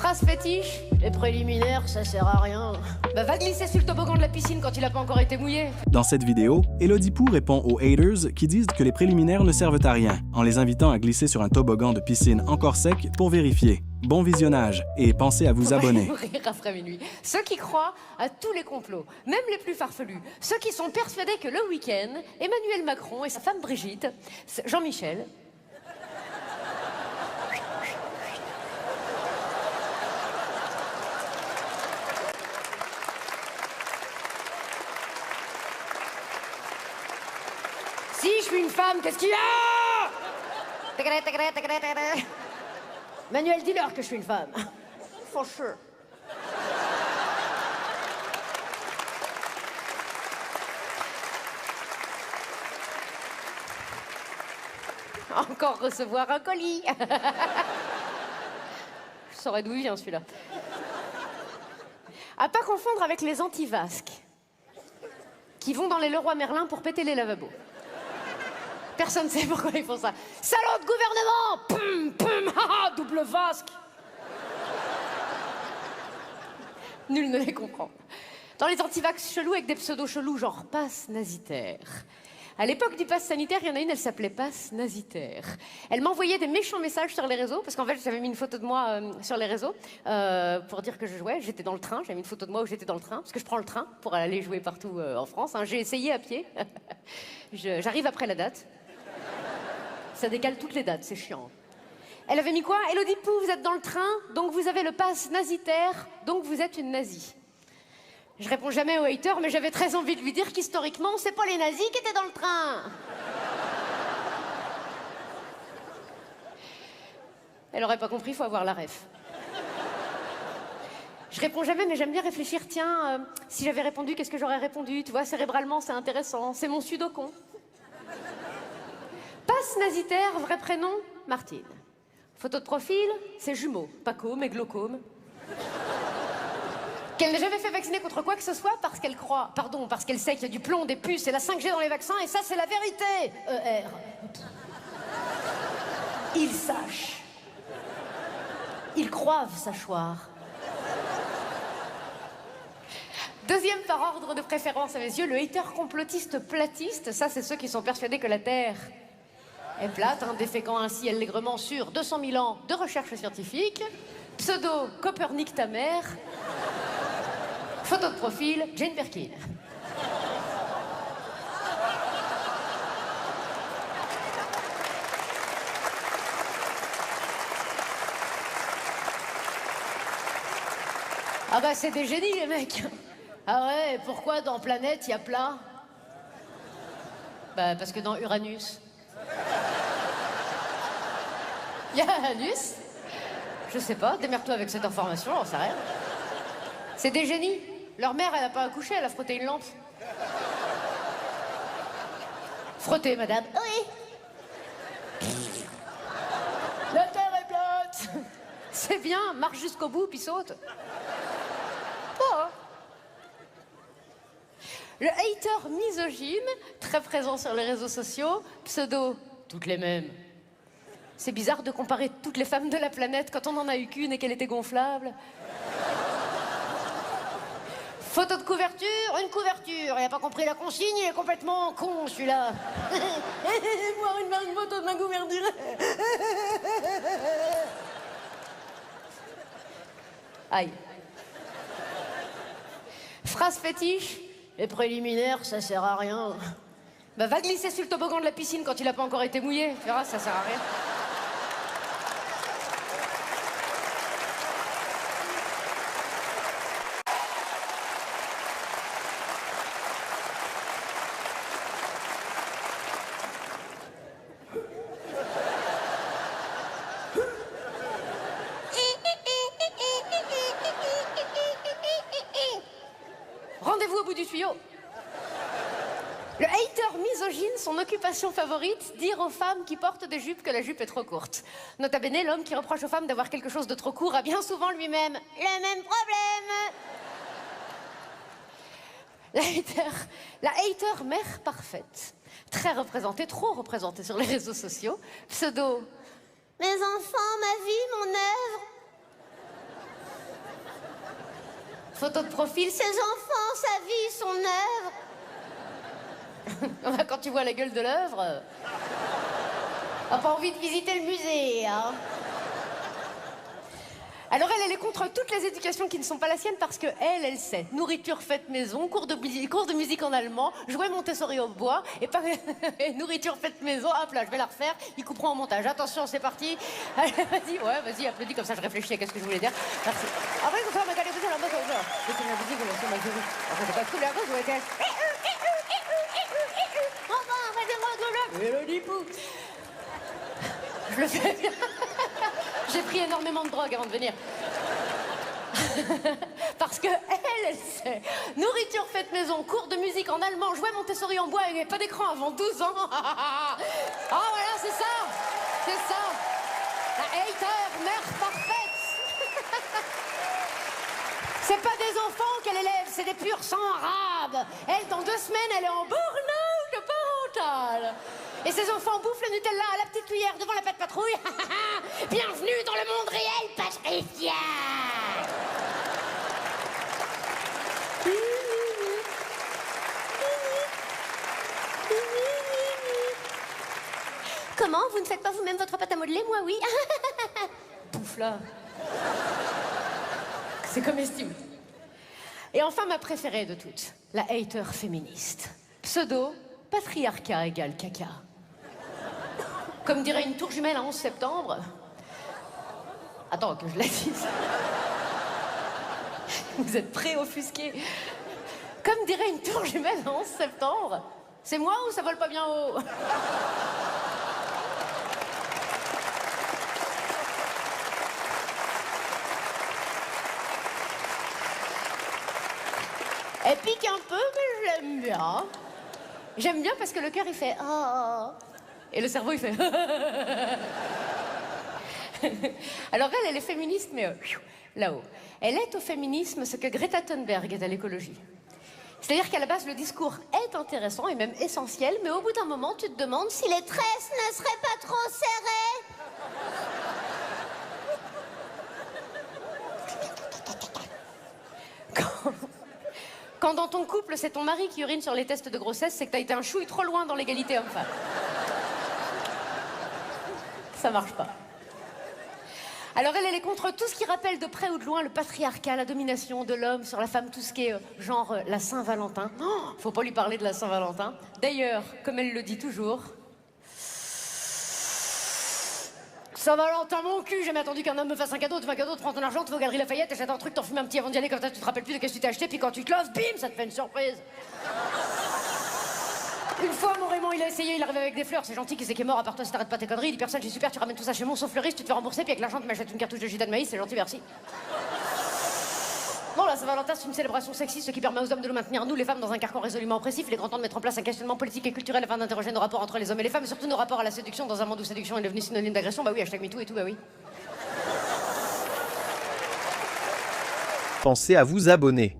Phrase fétiche, les préliminaires, ça sert à rien. Bah va glisser sur le toboggan de la piscine quand il a pas encore été mouillé. Dans cette vidéo, Élodie Pou répond aux haters qui disent que les préliminaires ne servent à rien, en les invitant à glisser sur un toboggan de piscine encore sec pour vérifier. Bon visionnage et pensez à vous abonner. Mourir après minuit. Ceux qui croient à tous les complots, même les plus farfelus. Ceux qui sont persuadés que le week-end, Emmanuel Macron et sa femme Brigitte, Jean-Michel, si je suis une femme, qu'est-ce qu'il y a? Manuel, dis-leur que je suis une femme. For sure. Encore recevoir un colis. Je saurais d'où il vient celui-là. À pas confondre avec les anti-vasques qui vont dans les Leroy Merlin pour péter les lavabos. Personne ne sait pourquoi ils font ça. Salaud de gouvernement! Pum, pum, haha, double vasque! Nul ne les comprend. Dans les antivax chelous avec des pseudos chelous, genre passe nazitaire. À l'époque du pass sanitaire, il y en a une, elle s'appelait passe nazitaire. Elle m'envoyait des méchants messages sur les réseaux, parce qu'en fait, j'avais mis une photo de moi sur les réseaux pour dire que je jouais. J'étais dans le train, j'avais mis une photo de moi où j'étais dans le train, parce que je prends le train pour aller jouer partout en France. Hein. J'ai essayé à pied. J'arrive après la date. Ça décale toutes les dates, c'est chiant. Elle avait mis quoi? Élodie Pou, vous êtes dans le train, donc vous avez le pass nazitaire, donc vous êtes une nazie. Je réponds jamais aux haters, mais j'avais très envie de lui dire qu'historiquement, c'est pas les nazis qui étaient dans le train. Elle aurait pas compris, il faut avoir la ref. Je réponds jamais, mais j'aime bien réfléchir. Tiens, si j'avais répondu, qu'est-ce que j'aurais répondu? Tu vois, cérébralement, c'est intéressant. C'est mon sudocon. Passe nazitaire, vrai prénom, Martine. Photo de profil, c'est jumeau. Paco, mais glaucome. Qu'elle n'a jamais fait vacciner contre quoi que ce soit parce qu'elle croit, parce qu'elle sait qu'il y a du plomb, des puces et la 5G dans les vaccins, et ça, c'est la vérité. ER. Ils sachent. Ils croivent sachoir. Deuxième par ordre de préférence à mes yeux, le hater complotiste platiste. Ça, c'est ceux qui sont persuadés que la Terre est plate, hein, déféquant ainsi allègrement sur 200 000 ans de recherche scientifique. Pseudo Copernic ta mère. Photo de profil, Jane Birkin. Ah bah c'est des génies les mecs. Ah ouais, pourquoi dans Planète il y a plat? Bah parce que dans Uranus il y a anus. Je sais pas, démerde-toi avec cette information, j'en sais rien. C'est des génies. Leur mère, elle n'a pas accouché, elle a frotté une lampe. Frottez, madame. Oui. La Terre est plate. C'est bien, marche jusqu'au bout, puis saute. Oh. Le hater misogyne, très présent sur les réseaux sociaux, pseudo, toutes les mêmes. C'est bizarre de comparer toutes les femmes de la planète quand on n'en a eu qu'une et qu'elle était gonflable. Photo de couverture, une couverture. Il n'a pas compris la consigne, il est complètement con, celui-là. Voir une photo de ma couverture. Aïe. Phrase fétiche, les préliminaires, ça sert à rien. Bah va glisser sur le toboggan de la piscine quand il n'a pas encore été mouillé. Tu verras, ça sert à rien. Rendez-vous au bout du tuyau. Le hater misogyne, son occupation favorite, dire aux femmes qui portent des jupes que la jupe est trop courte. Nota bene, l'homme qui reproche aux femmes d'avoir quelque chose de trop court a bien souvent lui-même le même problème. La hater mère parfaite. Très représentée, trop représentée sur les réseaux sociaux. Pseudo. Mes enfants, ma vie, mon œuvre. Photo de profil, ses enfants, sa vie, son œuvre. Quand tu vois la gueule de l'œuvre, t'as pas envie de visiter le musée, hein. Alors elle est contre toutes les éducations qui ne sont pas la sienne parce que elle sait. Nourriture faite maison, cours de musique en allemand, jouer Montessori au bois, et pas nourriture faite maison, hop là, je vais la refaire, ils couperont en montage. Attention, c'est parti. Allez, vas-y, ouais, vas-y, applaudis, comme ça je réfléchis à qu'est-ce que je voulais dire. Merci. Après, il faut faire ma galère, la moto, c'est la musique, c'est ma chérie. Après, c'est pas tout, la gauche, je vais dire... Enfin, arrêtez-moi de là. Mélodie Pou. Je le fais bien. J'ai pris énormément de drogue avant de venir. Parce que elle sait. Nourriture faite maison, cours de musique en allemand, jouer Montessori en bois et pas d'écran avant 12 ans. Ah voilà, c'est ça. C'est ça. La hater, mère parfaite. C'est pas des enfants qu'elle élève, c'est des purs sang arabes. Elle, dans 2 semaines, elle est en burn-out parental. Et ses enfants bouffent le Nutella à la petite cuillère devant la pâte patrouille. Bienvenue dans le monde réel, Patricia. Comment? Vous ne faites pas vous-même votre pâte à modeler? Moi, oui. Pouf là. C'est comestible. Et enfin, ma préférée de toutes, la hater féministe. Pseudo, patriarcat égale caca. Comme dirait une tour jumelle à 11 septembre. Attends, que je la dise. Vous êtes pré-offusqués. Comme dirait une tour jumelle à 11 septembre. C'est moi ou ça vole pas bien haut? Elle pique un peu, mais je l'aime bien. J'aime bien parce que le cœur, il fait « oh ». Et le cerveau, il fait Alors elle est féministe, mais là-haut. Elle est au féminisme ce que Greta Thunberg est à l'écologie. C'est-à-dire qu'à la base, le discours est intéressant et même essentiel, mais au bout d'un moment, tu te demandes si les tresses ne seraient pas trop serrées. Quand dans ton couple, c'est ton mari qui urine sur les tests de grossesse, c'est que t'as été un chouille trop loin dans l'égalité homme-femme. Ça marche pas. Alors elle est contre tout ce qui rappelle de près ou de loin le patriarcat, la domination de l'homme sur la femme, tout ce qui est genre la Saint-Valentin. Oh, faut pas lui parler de la Saint-Valentin. D'ailleurs, comme elle le dit toujours... Saint-Valentin, mon cul, j'ai jamais attendu qu'un homme me fasse un cadeau, tu fais un cadeau, tu prends ton argent, tu vas aux Galeries Lafayette, t'achètes un truc, t'en fumes un petit avant d'y aller, comme ça tu te rappelles plus de qu'est-ce que tu t'es acheté, puis quand tu te loses, bim, ça te fait une surprise. Une fois, mon Raymond, il a essayé, il arrive avec des fleurs, c'est gentil, qui c'est qui est mort, à part toi si t'arrêtes pas tes conneries, il dit personne, je suis super, tu ramènes tout ça chez mon sauf fleuriste, tu te fais rembourser, puis avec l'argent tu m'achètes une cartouche de gita de maïs, c'est gentil, merci. Non, la Saint-Valentin, c'est une célébration sexiste qui permet aux hommes de nous maintenir, nous, les femmes, dans un carcan résolument oppressif. Il est grand temps de mettre en place un questionnement politique et culturel afin d'interroger nos rapports entre les hommes et les femmes, et surtout nos rapports à la séduction dans un monde où séduction est devenue synonyme d'agression. Bah oui, hashtag MeToo et tout, bah oui. Pensez à vous abonner.